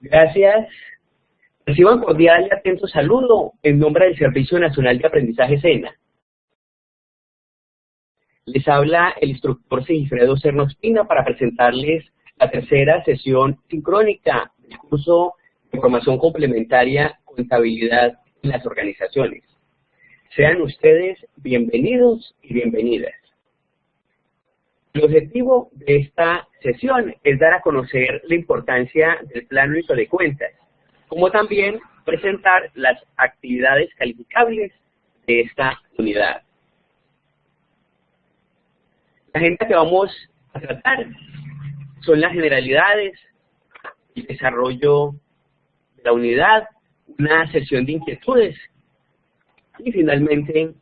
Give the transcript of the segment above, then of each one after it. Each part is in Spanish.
Gracias. Reciban cordial y atento saludo en nombre del Servicio Nacional de Aprendizaje SENA. Les habla el instructor Sigifredo Serna Ospina para presentarles la tercera sesión sincrónica del curso de formación complementaria Contabilidad en las Organizaciones. Sean ustedes bienvenidos y bienvenidas. El objetivo de esta sesión es dar a conocer la importancia del Plan Único de Cuentas, como también presentar las actividades calificables de esta unidad. La agenda que vamos a tratar son las generalidades, el desarrollo de la unidad, una sesión de inquietudes y finalmente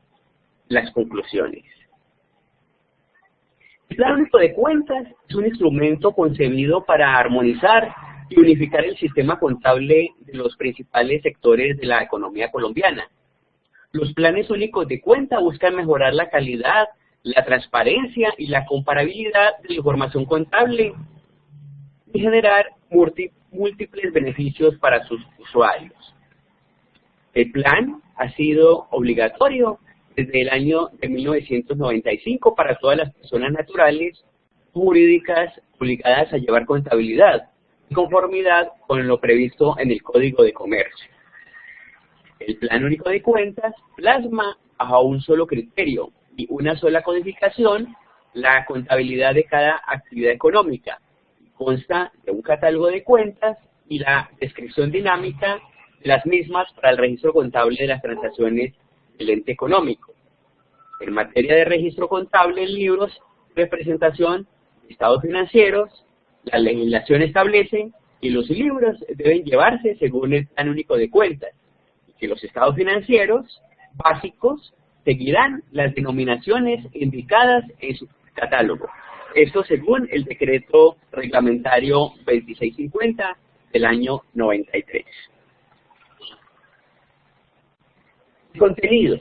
las conclusiones. El Plan Único de Cuentas es un instrumento concebido para armonizar y unificar el sistema contable de los principales sectores de la economía colombiana. Los planes únicos de cuenta buscan mejorar la calidad, la transparencia y la comparabilidad de la información contable y generar múltiples beneficios para sus usuarios. El plan ha sido obligatorio desde el año de 1995 para todas las personas naturales jurídicas obligadas a llevar contabilidad, en conformidad con lo previsto en el Código de Comercio. El Plan Único de Cuentas plasma a un solo criterio y una sola codificación la contabilidad de cada actividad económica. Consta de un catálogo de cuentas y la descripción dinámica de las mismas para el registro contable de las transacciones del ente económico. En materia de registro contable en libros de presentación de estados financieros, la legislación establece que los libros deben llevarse según el Plan Único de Cuentas y que los estados financieros básicos seguirán las denominaciones indicadas en su catálogo. Esto según el decreto reglamentario 2650 del año 93. Contenido.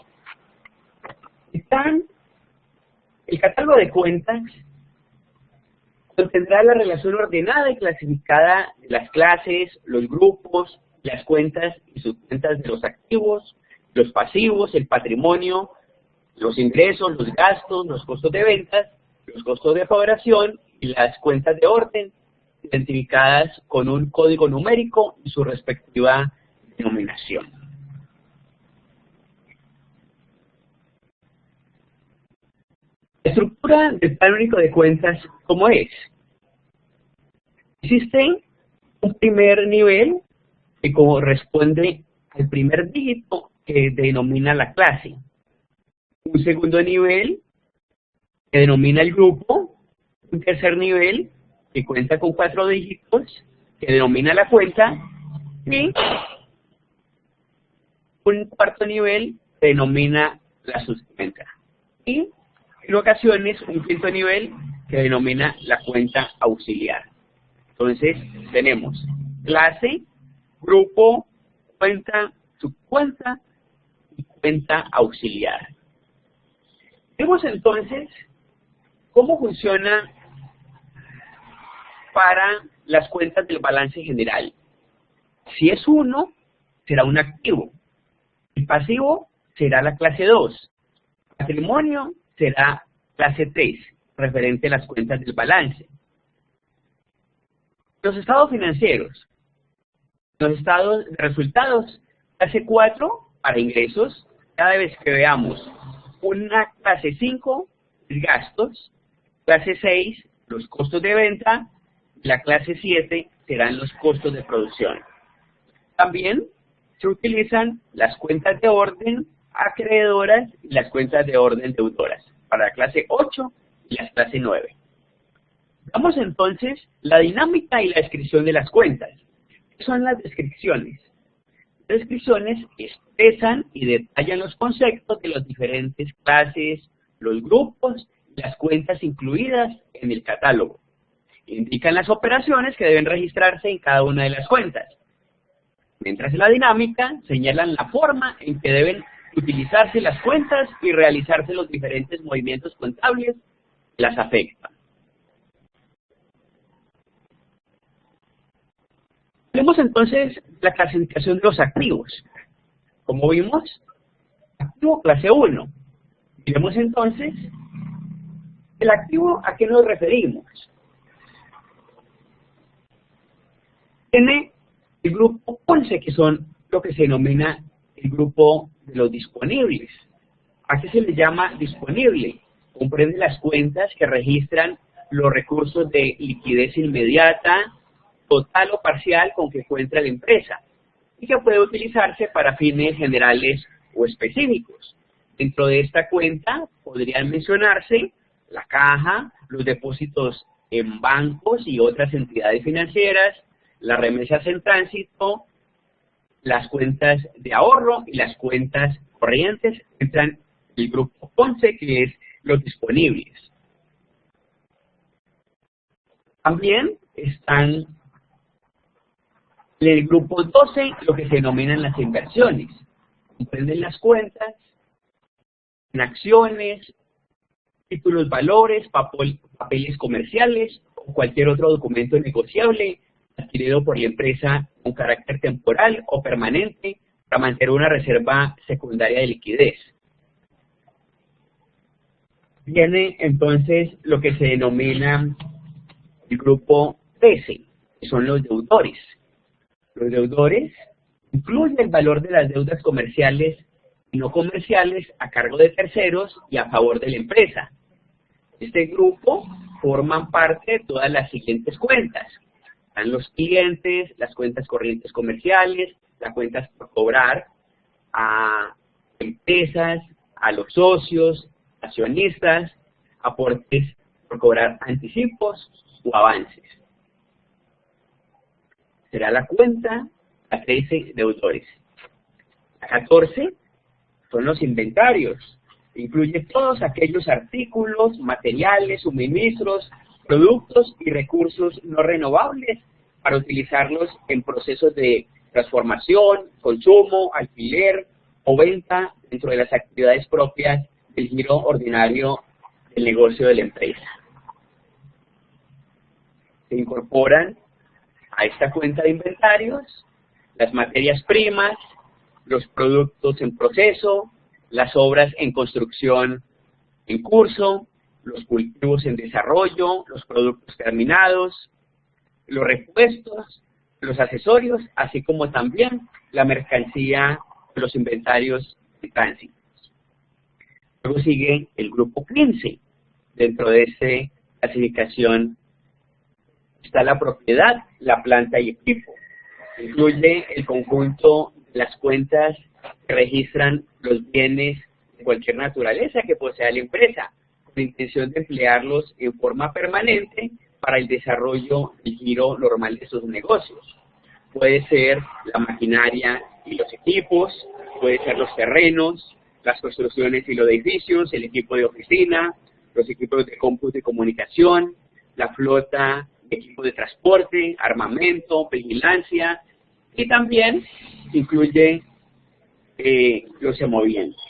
El catálogo de cuentas contendrá la relación ordenada y clasificada de las clases, los grupos, las cuentas y subcuentas de los activos, los pasivos, el patrimonio, los ingresos, los gastos, los costos de ventas, los costos de operación y las cuentas de orden, identificadas con un código numérico y su respectiva denominación. La estructura del Plan Único de Cuentas, ¿cómo es? Existe un primer nivel que corresponde al primer dígito que denomina la clase. Un segundo nivel que denomina el grupo. Un tercer nivel que cuenta con 4 dígitos que denomina la cuenta. Y un cuarto nivel que denomina la subcuenta. Y en ocasiones un quinto nivel que denomina la cuenta auxiliar. Entonces tenemos clase, grupo, cuenta, subcuenta y cuenta auxiliar. Vemos entonces cómo funciona para las cuentas del balance general. Si es 1, será un activo. El pasivo será la clase 2. Patrimonio será clase 3, referente a las cuentas del balance. Los estados financieros. Los estados de resultados, clase 4 para ingresos. Cada vez que veamos una clase 5, gastos, clase 6, los costos de venta, la clase 7 serán los costos de producción. También se utilizan las cuentas de orden acreedoras y las cuentas de orden deudoras para la clase 8 y la clase 9. Vamos entonces la dinámica y la descripción de las cuentas. ¿Qué son las descripciones? Las descripciones expresan y detallan los conceptos de las diferentes clases, los grupos y las cuentas incluidas en el catálogo. Indican las operaciones que deben registrarse en cada una de las cuentas. Mientras en la dinámica señalan la forma en que deben utilizarse las cuentas y realizarse los diferentes movimientos contables que las afectan. Vemos entonces la clasificación de los activos. Como vimos, activo clase 1. Miremos entonces el activo, ¿a qué nos referimos? Tiene el grupo 11, que son lo que se denomina el grupo de los disponibles. ¿A qué se le llama disponible? Comprende las cuentas que registran los recursos de liquidez inmediata, total o parcial con que cuenta la empresa y que puede utilizarse para fines generales o específicos. Dentro de esta cuenta podrían mencionarse la caja, los depósitos en bancos y otras entidades financieras, las remesas en tránsito, las cuentas de ahorro y las cuentas corrientes. Entran el grupo 11, que es los disponibles. También están en el grupo 12 lo que se denominan las inversiones. Comprenden las cuentas en acciones, títulos valores, papeles comerciales o cualquier otro documento negociable adquirido por la empresa con carácter temporal o permanente para mantener una reserva secundaria de liquidez. Viene entonces lo que se denomina el grupo 13, que son los deudores. Los deudores incluyen el valor de las deudas comerciales y no comerciales a cargo de terceros y a favor de la empresa. Este grupo forman parte de todas las siguientes cuentas. Están los clientes, las cuentas corrientes comerciales, las cuentas por cobrar a empresas, a los socios, accionistas, aportes por cobrar anticipos o avances. Será la cuenta a 13 deudores. A 14 son los inventarios. Incluye todos aquellos artículos, materiales, suministros, productos y recursos no renovables para utilizarlos en procesos de transformación, consumo, alquiler o venta dentro de las actividades propias del giro ordinario del negocio de la empresa. Se incorporan a esta cuenta de inventarios las materias primas, los productos en proceso, las obras en construcción en curso, los cultivos en desarrollo, los productos terminados, los repuestos, los accesorios, así como también la mercancía, los inventarios en tránsito. Luego sigue el grupo 15. Dentro de esta clasificación está la propiedad, la planta y equipo. Incluye el conjunto de las cuentas que registran los bienes de cualquier naturaleza que posea la empresa, con la intención de emplearlos en forma permanente para el desarrollo y giro normal de sus negocios. Puede ser la maquinaria y los equipos, puede ser los terrenos, las construcciones y los edificios, el equipo de oficina, los equipos de cómputo y comunicación, la flota de equipos de transporte, armamento, vigilancia, y también incluye los semovientes.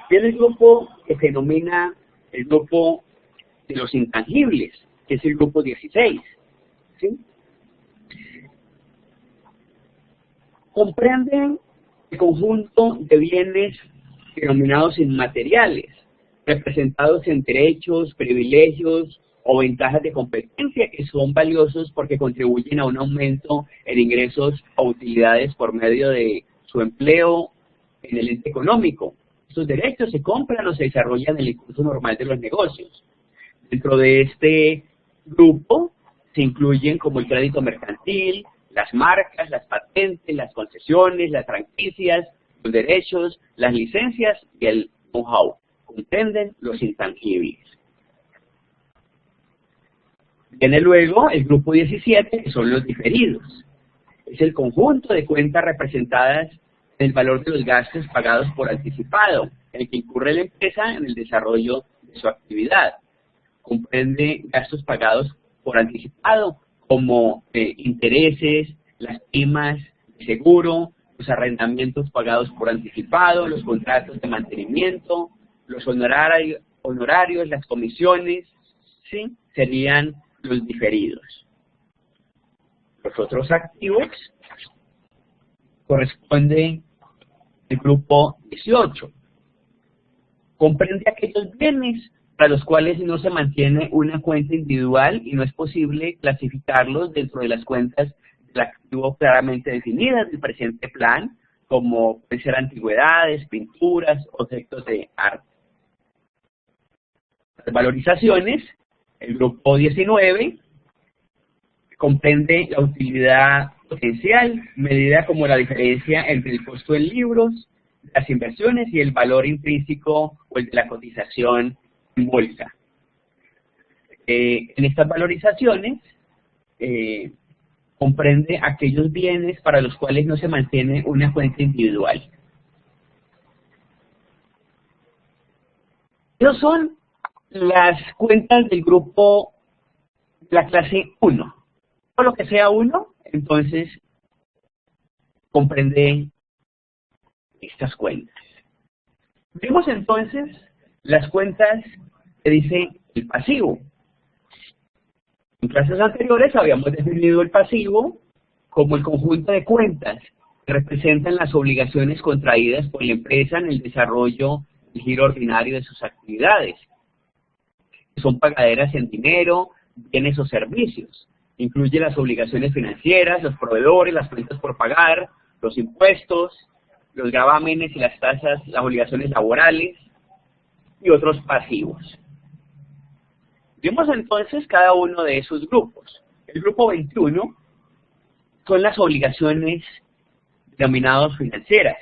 Viene el grupo que se denomina el grupo de los intangibles, que es el grupo 16. ¿Sí? Comprenden el conjunto de bienes denominados inmateriales, representados en derechos, privilegios o ventajas de competencia que son valiosos porque contribuyen a un aumento en ingresos o utilidades por medio de su empleo en el ente económico. Estos derechos se compran o se desarrollan en el curso normal de los negocios. Dentro de este grupo se incluyen como el crédito mercantil, las marcas, las patentes, las concesiones, las franquicias, los derechos, las licencias y el know-how. Comprenden los intangibles. Viene luego el grupo 17, que son los diferidos. Es el conjunto de cuentas representadas en el valor de los gastos pagados por anticipado, en el que incurre la empresa en el desarrollo de su actividad. Comprende gastos pagados por anticipado, como intereses, las primas de seguro, los arrendamientos pagados por anticipado, los contratos de mantenimiento, los honorarios, las comisiones, ¿sí? Serían los diferidos. Los otros activos corresponden al grupo 18. Comprende aquellos bienes para los cuales no se mantiene una cuenta individual y no es posible clasificarlos dentro de las cuentas del activo claramente definidas del presente plan, como pueden ser antigüedades, pinturas, objetos de arte. Las valorizaciones, el grupo 19, comprende la utilidad potencial, medida como la diferencia entre el costo en libros, las inversiones y el valor intrínseco o el de la cotización en bolsa. En estas valorizaciones comprende aquellos bienes para los cuales no se mantiene una cuenta individual. Esas son las cuentas del grupo de la clase 1. Todo lo que sea 1, entonces comprende estas cuentas. Vemos entonces las cuentas que dice el pasivo. En clases anteriores habíamos definido el pasivo como el conjunto de cuentas que representan las obligaciones contraídas por la empresa en el desarrollo del giro ordinario de sus actividades. Son pagaderas en dinero, bienes o servicios. Incluye las obligaciones financieras, los proveedores, las cuentas por pagar, los impuestos, los gravámenes y las tasas, las obligaciones laborales y otros pasivos. Vemos entonces cada uno de esos grupos. El grupo 21 son las obligaciones denominadas financieras.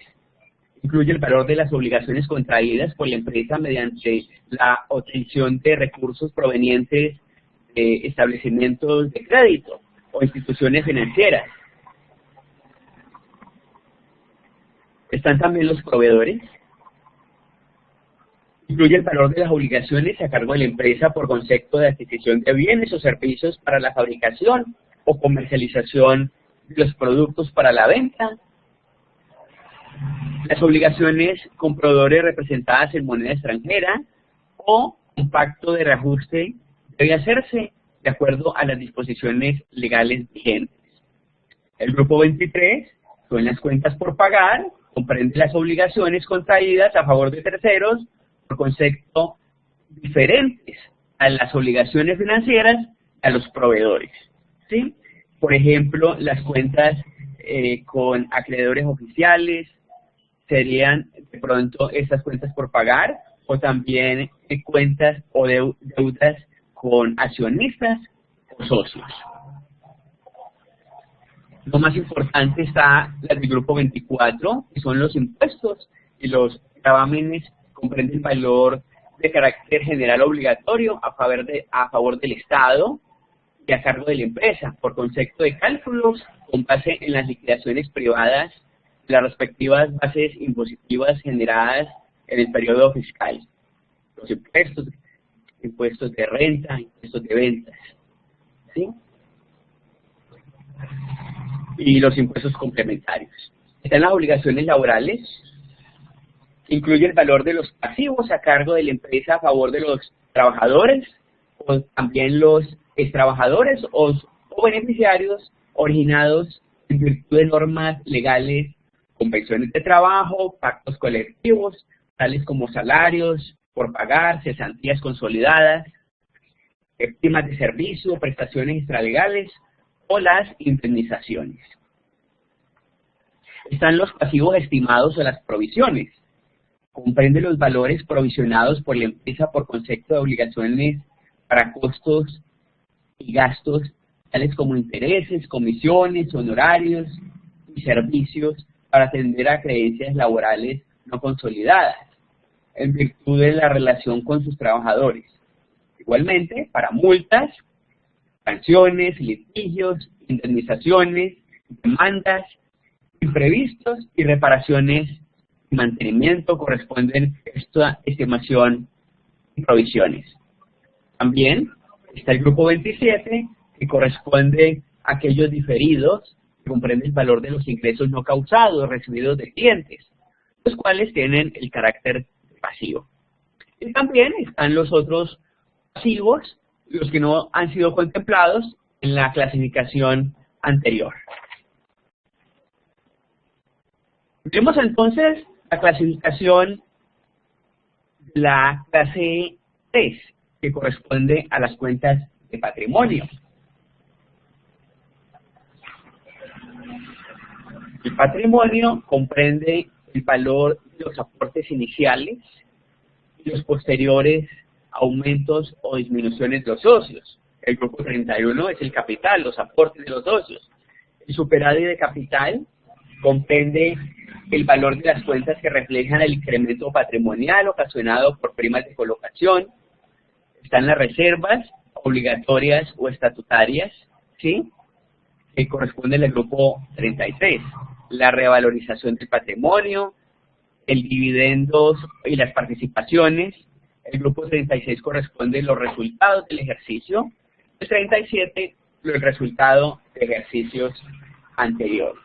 Incluye el valor de las obligaciones contraídas por la empresa mediante la obtención de recursos provenientes de establecimientos de crédito o instituciones financieras. Están también los proveedores. Incluye el valor de las obligaciones a cargo de la empresa por concepto de adquisición de bienes o servicios para la fabricación o comercialización de los productos para la venta. Las obligaciones con proveedores representadas en moneda extranjera o un pacto de reajuste debe hacerse de acuerdo a las disposiciones legales vigentes. El grupo 23 son las cuentas por pagar, comprende las obligaciones contraídas a favor de terceros por concepto diferentes a las obligaciones financieras a los proveedores, ¿sí? Por ejemplo, las cuentas con acreedores oficiales serían de pronto estas cuentas por pagar, o también cuentas o deudas con accionistas o socios. Lo más importante está las del grupo 24, que son los impuestos y los gravámenes. Comprende el valor de carácter general obligatorio a favor del Estado y a cargo de la empresa, por concepto de cálculos con base en las liquidaciones privadas, las respectivas bases impositivas generadas en el periodo fiscal. Los impuestos de renta, impuestos de ventas, ¿sí? Y los impuestos complementarios. Están las obligaciones laborales. Incluye el valor de los pasivos a cargo de la empresa a favor de los trabajadores, o también los extrabajadores o beneficiarios originados en virtud de normas legales, convenciones de trabajo, pactos colectivos, tales como salarios por pagar, cesantías consolidadas, primas de servicio, prestaciones extralegales o las indemnizaciones. Están los pasivos estimados o las provisiones. Comprende los valores provisionados por la empresa por concepto de obligaciones para costos y gastos, tales como intereses, comisiones, honorarios y servicios para atender a creencias laborales no consolidadas, en virtud de la relación con sus trabajadores. Igualmente, para multas, sanciones, litigios, indemnizaciones, demandas, imprevistos y reparaciones y mantenimiento corresponden a esta estimación y provisiones. También está el grupo 27, que corresponde a aquellos diferidos, que comprende el valor de los ingresos no causados recibidos de clientes, los cuales tienen el carácter pasivo. Y también están los otros pasivos, los que no han sido contemplados en la clasificación anterior. Vemos entonces la clasificación de la clase 3, que corresponde a las cuentas de patrimonio. El patrimonio comprende el valor de los aportes iniciales y los posteriores aumentos o disminuciones de los socios. El grupo 31 es el capital, los aportes de los socios. El superávit de capital comprende el valor de las cuentas que reflejan el incremento patrimonial ocasionado por primas de colocación. Están las reservas obligatorias o estatutarias, ¿sí?, que corresponden al grupo 33. La revalorización del patrimonio, el dividendos y las participaciones. El grupo 36 corresponde a los resultados del ejercicio. El 37, el resultado de ejercicios anteriores.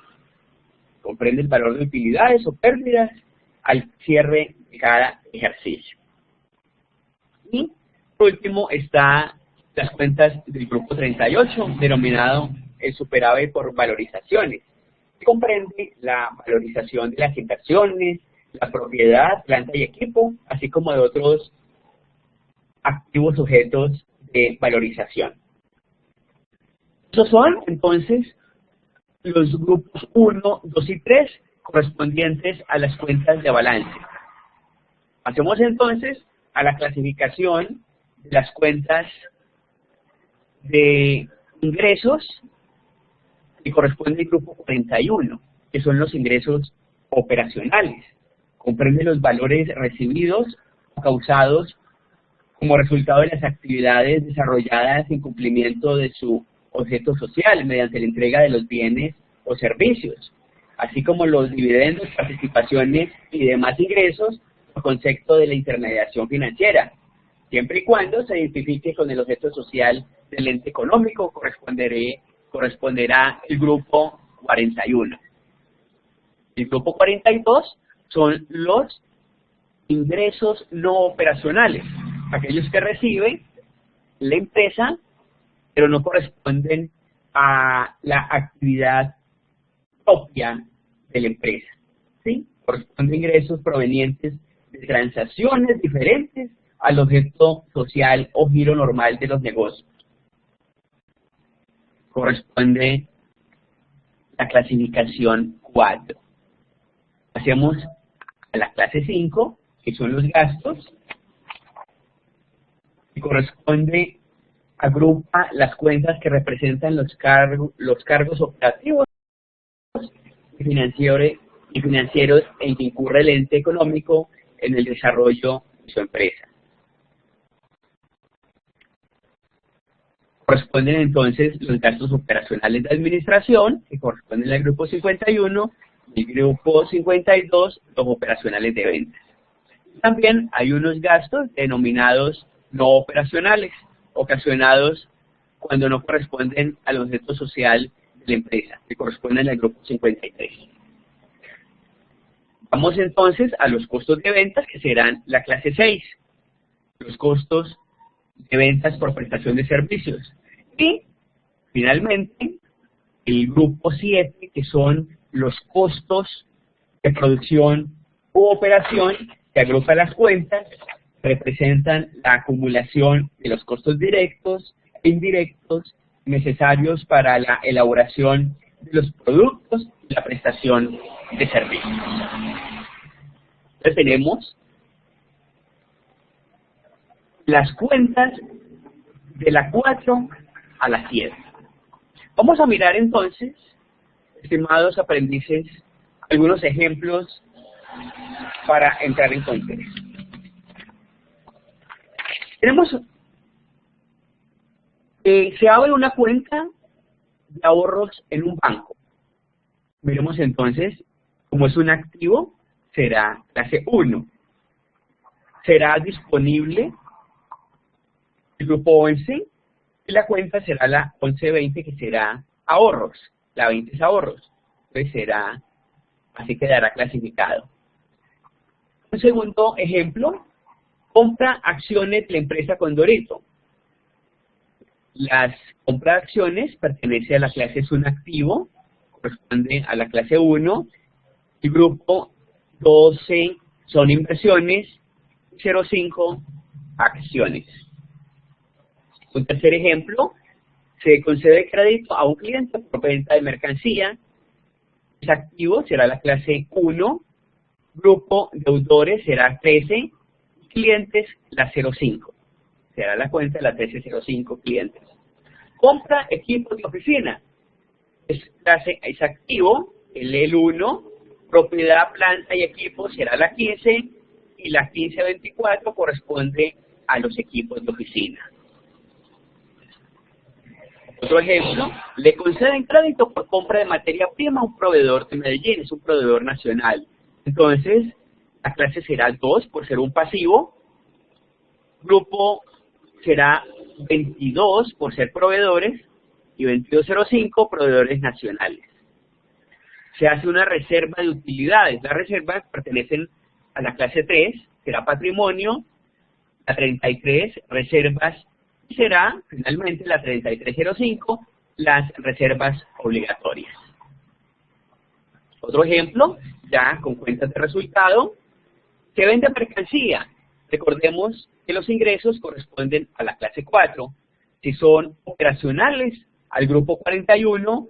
Comprende el valor de utilidades o pérdidas al cierre de cada ejercicio. Y por último está las cuentas del grupo 38, denominado el superávit por valorizaciones, que comprende la valorización de las inversiones, la propiedad, planta y equipo, así como de otros activos sujetos de valorización. Esos son, entonces, los grupos 1, 2 y 3 correspondientes a las cuentas de balance. Pasemos entonces a la clasificación de las cuentas de ingresos que corresponde al grupo 41, que son los ingresos operacionales. Comprende los valores recibidos o causados como resultado de las actividades desarrolladas en cumplimiento de su objeto social mediante la entrega de los bienes o servicios, así como los dividendos, participaciones y demás ingresos por concepto de la intermediación financiera, siempre y cuando se identifique con el objeto social del ente económico, corresponderá el grupo 41. El grupo 42 son los ingresos no operacionales, aquellos que recibe la empresa, pero no corresponden a la actividad propia de la empresa, ¿sí? Corresponden ingresos provenientes de transacciones diferentes al objeto social o giro normal de los negocios. Corresponde la clasificación 4. Hacemos a la clase 5, que son los gastos, y corresponde, agrupa las cuentas que representan los cargos operativos y financieros en que incurre el ente económico en el desarrollo de su empresa. Corresponden entonces los gastos operacionales de administración, que corresponden al grupo 51, y el grupo 52, los operacionales de ventas. También hay unos gastos denominados no operacionales, ocasionados cuando no corresponden al objeto social de la empresa, que corresponden al grupo 53. Vamos entonces a los costos de ventas, que serán la clase 6, los costos de ventas por prestación de servicios. Y, finalmente, el grupo 7, que son los costos de producción u operación, que agrupa las cuentas, representan la acumulación de los costos directos e indirectos necesarios para la elaboración de los productos y la prestación de servicios. Entonces tenemos las cuentas de la 4 a la 7. Vamos a mirar entonces, estimados aprendices, algunos ejemplos para entrar en contexto. Tenemos, se abre una cuenta de ahorros en un banco. Miremos entonces, como es un activo, será clase 1. Será disponible el grupo 11 y la cuenta será la 1120, que será ahorros. La 20 es ahorros. Entonces será, así quedará clasificado. Un segundo ejemplo, compra acciones de la empresa Condorito. Las compra de acciones pertenece a la clase es un activo, corresponde a la clase 1. El grupo 12 son inversiones, 0,5 acciones. Un tercer ejemplo, se concede crédito a un cliente por venta de mercancía. Es activo, será la clase 1. Grupo deudores será 13. Clientes, la 0,5. Será la cuenta de la 1305 clientes. Compra equipos de oficina. Es activo, el 1. Propiedad, planta y equipos será la 15. Y la 1524 corresponde a los equipos de oficina. Otro ejemplo, le conceden crédito por compra de materia prima a un proveedor de Medellín, es un proveedor nacional. Entonces, la clase será 2 por ser un pasivo. Grupo será 22 por ser proveedores y 2205 proveedores nacionales. Se hace una reserva de utilidades. Las reservas pertenecen a la clase 3, será patrimonio, la 33 reservas y será finalmente la 3305 las reservas obligatorias. Otro ejemplo, ya con cuentas de resultado, se vende mercancía. Recordemos que los ingresos corresponden a la clase 4. Si son operacionales, al grupo 41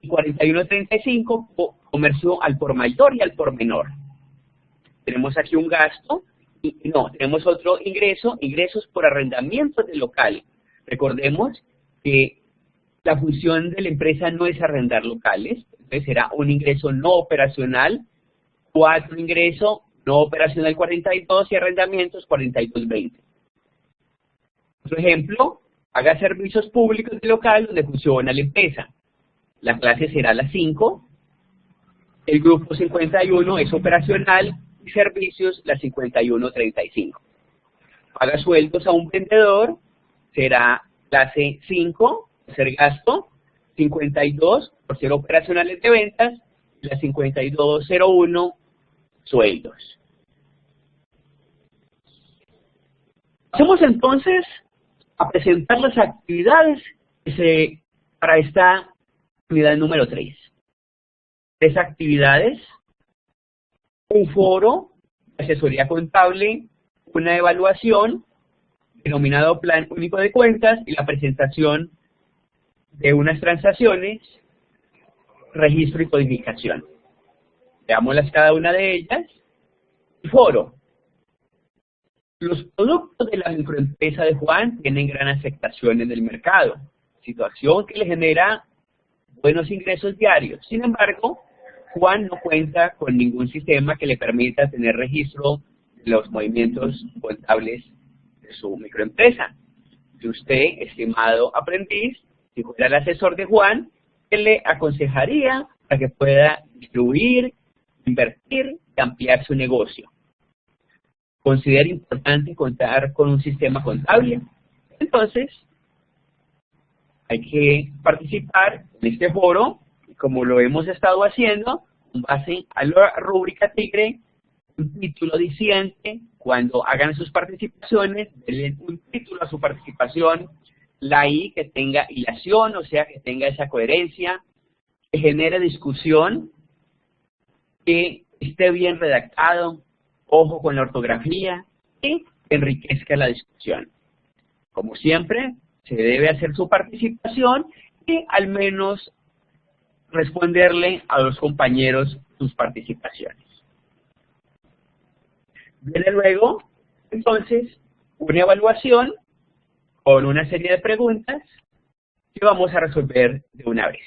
y 4135, comercio al por mayor y al por menor. Tenemos aquí un gasto, tenemos otro ingreso, ingresos por arrendamiento de local. Recordemos que la función de la empresa no es arrendar locales, entonces será un ingreso no operacional, 4 ingreso no operacional 42 y arrendamientos 4220. Otro ejemplo, haga servicios públicos de local donde funciona la empresa. La clase será la 5, el grupo 51 es operacional y servicios la 5135. Paga sueldos a un vendedor, será clase 5, por ser gasto, 52 por ser operacionales de ventas, y la 5201 sueldos. Pasemos entonces a presentar las actividades para esta actividad número 3. 3 actividades, un foro de asesoría contable, una evaluación, denominado Plan Único de Cuentas, y la presentación de unas transacciones, registro y codificación. Veámoslas cada una de ellas. Foro. Los productos de la microempresa de Juan tienen gran aceptación en el mercado, situación que le genera buenos ingresos diarios. Sin embargo, Juan no cuenta con ningún sistema que le permita tener registro de los movimientos contables de su microempresa. Si usted, estimado aprendiz, si fuera el asesor de Juan, ¿qué le aconsejaría para que pueda distribuir, invertir y ampliar su negocio? ¿Considera importante contar con un sistema contable? Entonces, hay que participar en este foro, como lo hemos estado haciendo, con base a la rúbrica TIGRE, un título diciente. Cuando hagan sus participaciones, denle un título a su participación, la I que tenga hilación, o sea, que tenga esa coherencia, que genere discusión, que esté bien redactado, ojo con la ortografía, y enriquezca la discusión. Como siempre, se debe hacer su participación y al menos responderle a los compañeros sus participaciones. Viene luego, entonces, una evaluación con una serie de preguntas que vamos a resolver de una vez.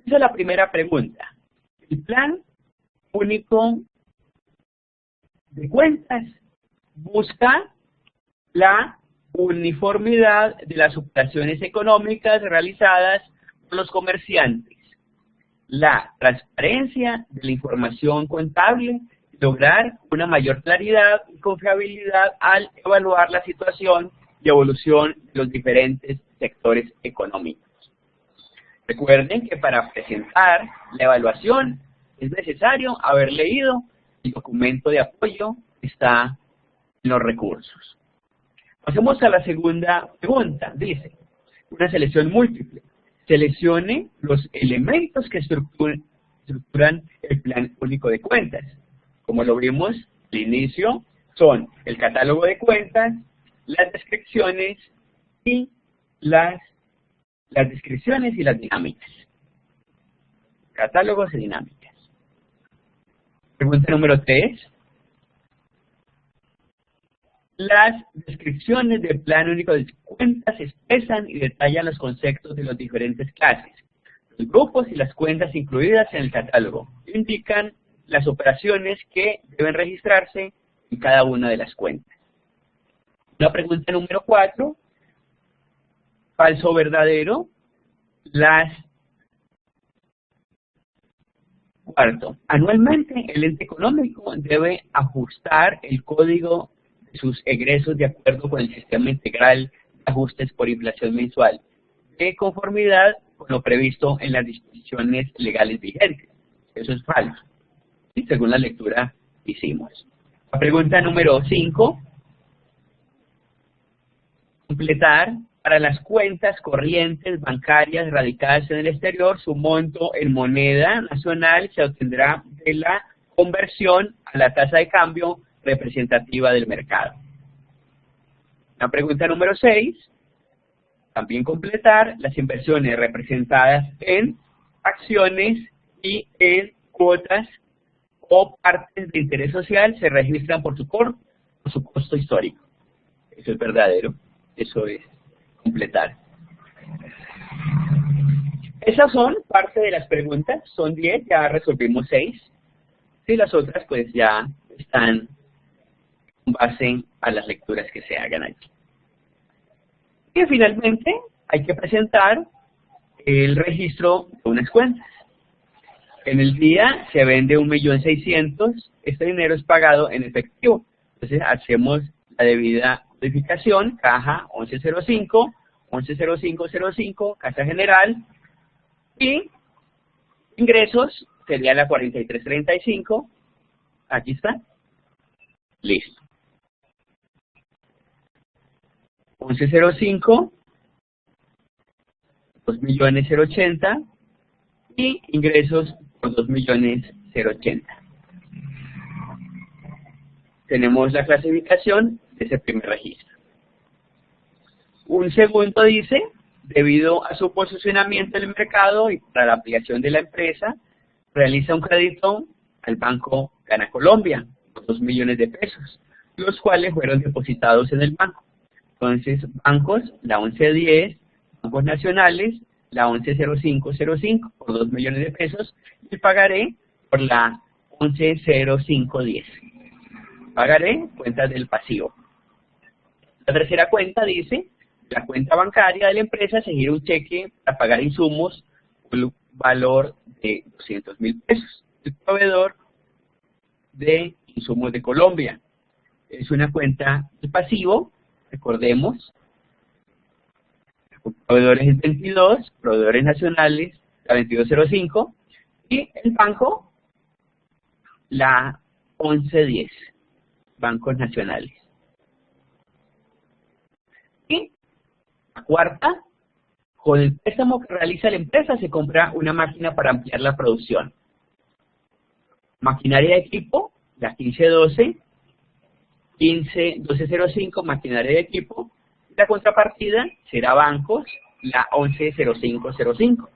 Esa es la primera pregunta. El plan único de cuentas busca la uniformidad de las operaciones económicas realizadas por los comerciantes, la transparencia de la información contable, lograr una mayor claridad y confiabilidad al evaluar la situación y evolución de los diferentes sectores económicos. Recuerden que para presentar la evaluación es necesario haber leído el documento de apoyo que está en los recursos. Pasemos a la segunda pregunta. Dice, una selección múltiple. Seleccione los elementos que estructuran el plan único de cuentas. Como lo vimos al inicio, son el catálogo de cuentas, las descripciones y las descripciones y las dinámicas. Catálogos y dinámicas. Pregunta número 3. Las descripciones del plan único de cuentas expresan y detallan los conceptos de las diferentes clases, los grupos y las cuentas incluidas en el catálogo. Indican las operaciones que deben registrarse en cada una de las cuentas. La pregunta número 4. Falso o verdadero. Cuarto, anualmente el ente económico debe ajustar el código de sus egresos de acuerdo con el sistema integral de ajustes por inflación mensual, de conformidad con lo previsto en las disposiciones legales vigentes. Eso es falso, ¿sí? Según la lectura que hicimos. La pregunta número 5. Completar. Para las cuentas corrientes bancarias radicadas en el exterior, su monto en moneda nacional se obtendrá de la conversión a la tasa de cambio representativa del mercado. La pregunta número 6. También completar. Las inversiones representadas en acciones y en cuotas o partes de interés social se registran por su costo histórico. Eso es verdadero. Eso es completar. Esas son parte de las preguntas, son 10, ya resolvimos 6. Y las otras pues ya están en base a las lecturas que se hagan aquí. Y finalmente hay que presentar el registro de unas cuentas. En el día se vende 1.600.000, este dinero es pagado en efectivo. Entonces hacemos la debida modificación, caja 1105, 110505, caja general, y ingresos sería la 4335, aquí está, listo. 1105, 2.080.000 y ingresos por 2.080.000. Tenemos la clasificación de ese primer registro. Un segundo dice, debido a su posicionamiento en el mercado y para la ampliación de la empresa, realiza un crédito al Banco Gana Colombia, por 2 millones de pesos, los cuales fueron depositados en el banco. Entonces, bancos, la 1110, bancos nacionales, la 110505 por 2 millones de pesos y pagaré por la 110510. Pagaré cuentas del pasivo. La tercera cuenta dice, la cuenta bancaria de la empresa se gira un cheque para pagar insumos por un valor de 200.000 pesos. El proveedor de insumos de Colombia. Es una cuenta de pasivo, recordemos. Proveedores es 22, proveedores nacionales, la 2205, y el banco, la 1110, bancos nacionales. Y la cuarta, con el préstamo que realiza la empresa se compra una máquina para ampliar la producción. Maquinaria de equipo, la 1512, 1205, maquinaria de equipo. La contrapartida será bancos, la 110505.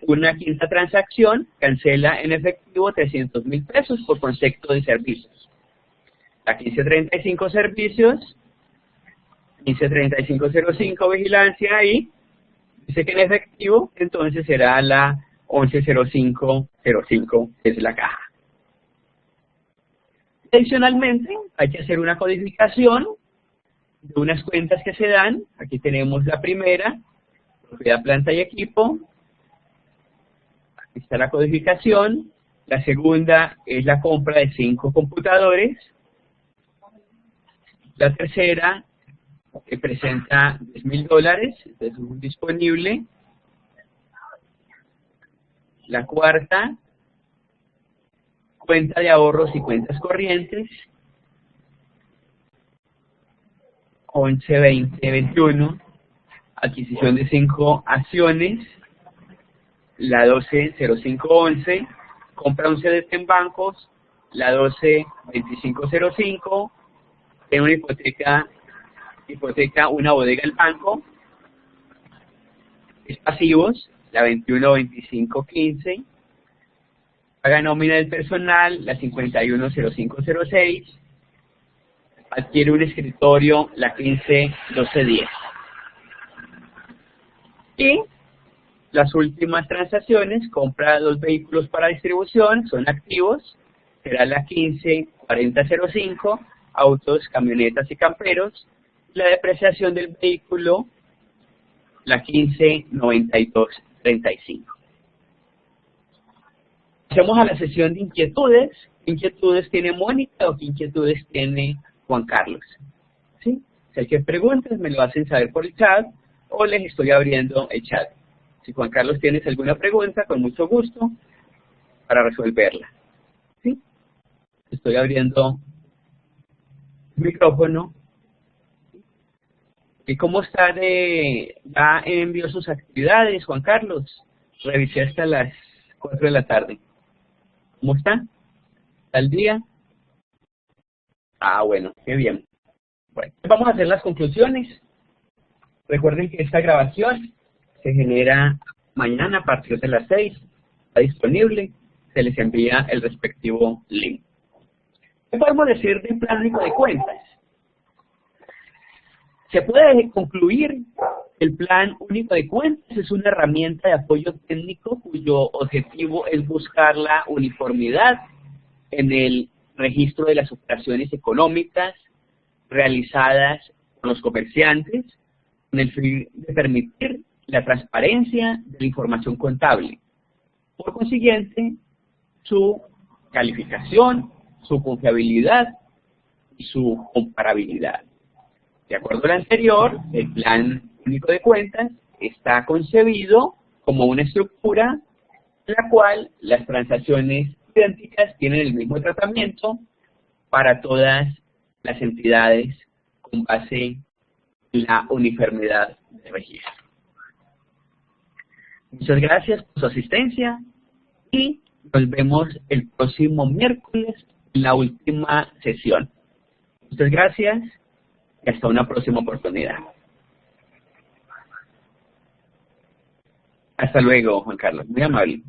Una quinta transacción cancela en efectivo 300.000 pesos por concepto de servicios. La 1535 servicios, 153505 vigilancia y dice que en efectivo entonces será la 110505, que es la caja. Adicionalmente hay que hacer una codificación de unas cuentas que se dan. Aquí tenemos la primera, propiedad, planta y equipo. Aquí está la codificación. La segunda es la compra de 5 computadores. La tercera que presenta $10.000, es disponible. La cuarta, cuenta de ahorros y cuentas corrientes. 11, 20, 21, adquisición de 5 acciones, la 120511, compra un CDT en bancos, la 122505, tiene una hipoteca una bodega del banco, es pasivos, la 212515, paga nómina del personal, la 510506, adquiere un escritorio, la 151210. Y las últimas transacciones, compra 2 vehículos para distribución, son activos, será la 154005, autos, camionetas y camperos, la depreciación del vehículo, la 159235. Pasemos a la sesión de inquietudes. ¿Qué inquietudes tiene Mónica o qué inquietudes tiene Juan Carlos? ¿Sí? Si hay que preguntas, me lo hacen saber por el chat o les estoy abriendo el chat. Si Juan Carlos tienes alguna pregunta, con mucho gusto para resolverla. ¿Sí? Estoy abriendo el micrófono. ¿Y cómo está ya envió sus actividades, Juan Carlos? Revisé hasta las 4 de la tarde. ¿Cómo está? ¿Está al día? Ah, bueno, qué bien. Bueno, vamos a hacer las conclusiones. Recuerden que esta grabación se genera mañana a partir de las 6. Está disponible. Se les envía el respectivo link. ¿Qué podemos decir del plan único de cuentas? Se puede concluir que el plan único de cuentas es una herramienta de apoyo técnico cuyo objetivo es buscar la uniformidad en el registro de las operaciones económicas realizadas por los comerciantes con el fin de permitir la transparencia de la información contable. Por consiguiente, su calificación, su confiabilidad y su comparabilidad. De acuerdo al anterior, el plan único de cuentas está concebido como una estructura en la cual las transacciones idénticas tienen el mismo tratamiento para todas las entidades con base en la uniformidad de registro. Muchas gracias por su asistencia y nos vemos el próximo miércoles en la última sesión. Muchas gracias y hasta una próxima oportunidad. Hasta luego, Juan Carlos. Muy amable.